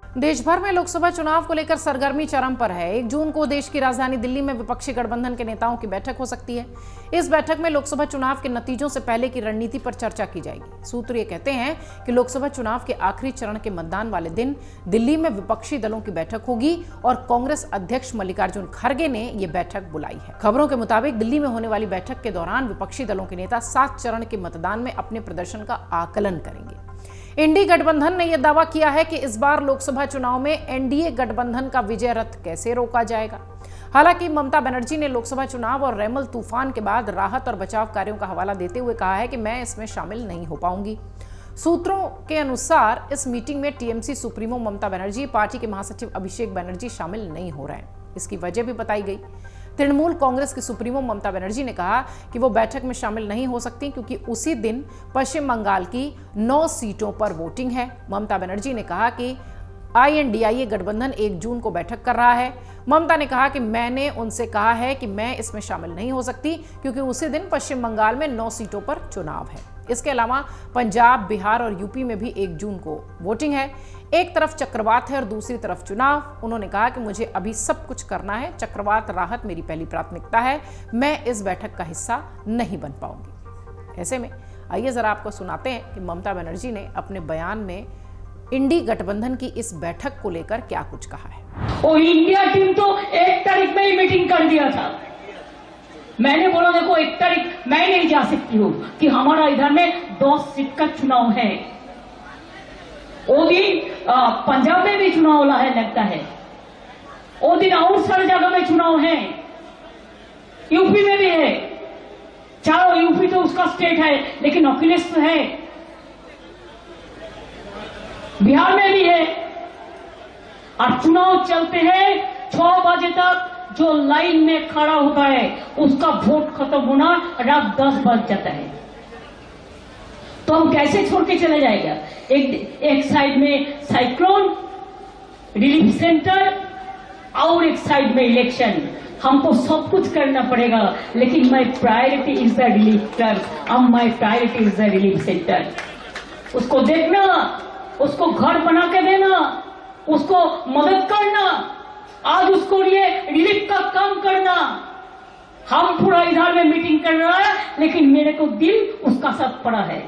देश भर में लोकसभा चुनाव को लेकर सरगर्मी चरम पर है। 1 जून को देश की राजधानी दिल्ली में विपक्षी गठबंधन के नेताओं की बैठक हो सकती है। इस बैठक में लोकसभा चुनाव के नतीजों से पहले की रणनीति पर चर्चा की जाएगी। सूत्र ये कहते हैं कि लोकसभा चुनाव के आखिरी चरण के मतदान वाले दिन दिल्ली में विपक्षी दलों की बैठक होगी और कांग्रेस अध्यक्ष मल्लिकार्जुन खड़गे ने यह बैठक बुलाई है। खबरों के मुताबिक दिल्ली में होने वाली बैठक के दौरान विपक्षी दलों के नेता 7 चरण के मतदान में अपने प्रदर्शन का आकलन करेंगे। इंडी गठबंधन ने यह दावा किया है कि इस बार लोकसभा चुनाव में एनडीए गठबंधन का विजय रथ कैसे रोका जाएगा। हालांकि ममता बनर्जी ने लोकसभा चुनाव और रैमल तूफान के बाद राहत और बचाव कार्यों का हवाला देते हुए कहा है कि मैं इसमें शामिल नहीं हो पाऊंगी। सूत्रों के अनुसार इस मीटिंग में TMC supremo Mamata Banerjee, party के महासचिव अभिषेक बनर्जी शामिल नहीं हो रहे हैं। इसकी वजह भी बताई गई। तृणमूल कांग्रेस की सुप्रीमो ममता बनर्जी ने कहा कि वो बैठक में शामिल नहीं हो सकती क्योंकि उसी दिन पश्चिम बंगाल की 9 सीटों पर वोटिंग है। ममता बनर्जी ने कहा कि INDIA गठबंधन 1 जून को बैठक कर रहा है। ममता ने कहा कि मैंने उनसे कहा है कि मैं इसमें शामिल नहीं हो सकती क्योंकि उसी दिन पश्चिम बंगाल में 9 सीटों पर चुनाव है। इसके अलावा पंजाब, बिहार और यूपी में भी 1 जून को वोटिंग है। एक तरफ चक्रवात है और दूसरी तरफ चुनाव। उन्होंने कहा कि मुझे अभी सब कुछ करना है, चक्रवात राहत मेरी पहली प्राथमिकता है, मैं इस बैठक का हिस्सा नहीं बन पाऊंगी। ऐसे में आइए जरा आपको सुनाते हैं कि ममता बनर्जी ने अपने बयान में इंडी गठबंधन की इस बैठक को लेकर क्या कुछ कहा है। वो इंडिया टीम तो 1 तारीख में ही मीटिंग कर दिया था। मैंने बोला देखो 1 तारीख मैं नहीं जा सकती हूँ कि हमारा इधर में 10 सीट का चुनाव है। वो दिन पंजाब में भी चुनाव वाला है लगता है, वो दिन और सारी जगह में चुनाव है, यूपी में भी है। चलो यूपी तो उसका स्टेट है लेकिन अखिलेश है, बिहार में भी है। और चुनाव चलते हैं 6 बजे तक, जो लाइन में खड़ा होता है उसका वोट खत्म होना रात 10 बज जाता है। तो हम कैसे छोड़ के चले जाएगा। एक साइड में साइक्लोन रिलीफ सेंटर और एक साइड में इलेक्शन। हमको सब कुछ करना पड़ेगा लेकिन my priority is the relief my priority is the relief centre. उसको देखना, उसको घर बना के देना, उसको मदद करना, आज उसको लिए रिलीफ का काम करना। हम पूरा इधर में मीटिंग कर रहा है लेकिन मेरे को दिल उसका साथ पड़ा है।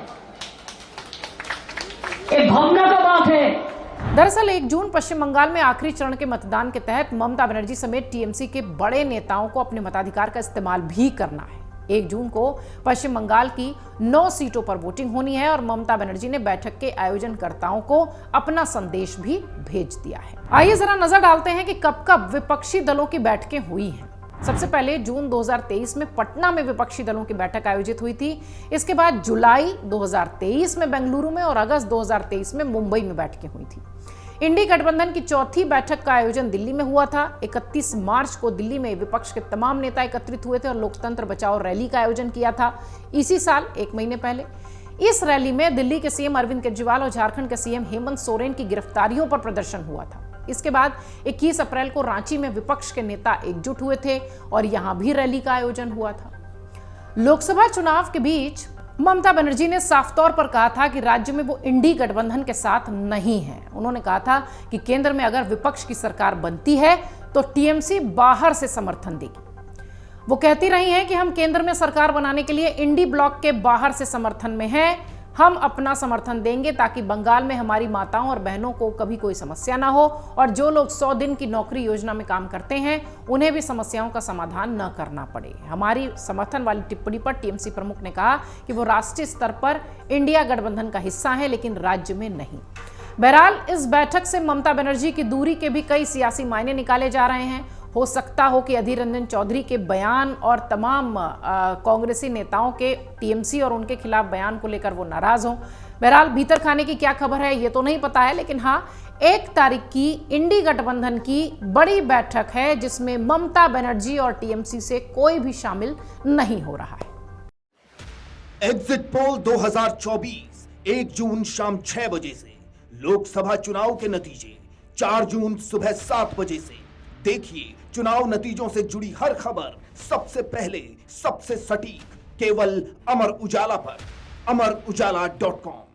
एक भावना का बात है। दरअसल 1 जून पश्चिम बंगाल में आखिरी चरण के मतदान के तहत ममता बनर्जी समेत टीएमसी के बड़े नेताओं को अपने मताधिकार का इस्तेमाल भी करना है। 1 जून को पश्चिम बंगाल की 9 सीटों पर वोटिंग होनी है और ममता बनर्जी ने बैठक के आयोजनकर्ताओं को अपना संदेश भी भेज दिया है। आइए जरा नजर डालते हैं कि कब कब विपक्षी दलों की बैठकें हुई हैं। सबसे पहले जून 2023 में पटना में विपक्षी दलों की बैठक आयोजित हुई थी। इसके बाद जुलाई 2023 में बेंगलुरु में और अगस्त 2023 में मुंबई में बैठकें हुई थी। इंडी गठबंधन की 4थी बैठक का आयोजन दिल्ली में हुआ था। 31 मार्च को दिल्ली में विपक्ष के तमाम नेता एकत्रित हुए थे और लोकतंत्र बचाओ रैली का आयोजन किया था इसी साल 1 महीने पहले। इस रैली में दिल्ली के सीएम अरविंद केजरीवाल और झारखंड के सीएम हेमंत सोरेन की गिरफ्तारियों पर प्रदर्शन हुआ था। इसके बाद 21 अप्रैल को रांची में विपक्ष के नेता एकजुट हुए थे और यहां भी रैली का आयोजन हुआ था। लोकसभा चुनाव के बीच ममता बनर्जी ने साफ तौर पर कहा था कि राज्य में वो इंडी गठबंधन के साथ नहीं है। उन्होंने कहा था कि केंद्र में अगर विपक्ष की सरकार बनती है तो टीएमसी बाहर से समर्थन देगी। वो कहती रही हैं कि हम केंद्र में सरकार बनाने के लिए इंडी ब्लॉक के बाहर से समर्थन में हैं। हम अपना समर्थन देंगे ताकि बंगाल में हमारी माताओं और बहनों को कभी कोई समस्या ना हो और जो लोग 100 दिन की नौकरी योजना में काम करते हैं उन्हें भी समस्याओं का समाधान न करना पड़े। हमारी समर्थन वाली टिप्पणी पर टीएमसी प्रमुख ने कहा कि वो राष्ट्रीय स्तर पर इंडिया गठबंधन का हिस्सा है लेकिन राज्य में नहीं। बहरहाल इस बैठक से ममता बनर्जी की दूरी के भी कई सियासी मायने निकाले जा रहे हैं। हो सकता हो कि अधीर रंजन चौधरी के बयान और तमाम कांग्रेसी नेताओं के टीएमसी और उनके खिलाफ बयान को लेकर वो नाराज हों। बहरहाल भीतर खाने की क्या खबर है ये तो नहीं पता है, लेकिन हाँ 1 तारीख की इंडी गठबंधन की बड़ी बैठक है जिसमें ममता बनर्जी और टीएमसी से कोई भी शामिल नहीं हो रहा है। एग्जिट पोल 2024 1 जून शाम 6 बजे से, लोकसभा चुनाव के नतीजे 4 जून सुबह 7 बजे से। देखिए चुनाव नतीजों से जुड़ी हर खबर सबसे पहले, सबसे सटीक, केवल अमर उजाला पर, amarujala.com।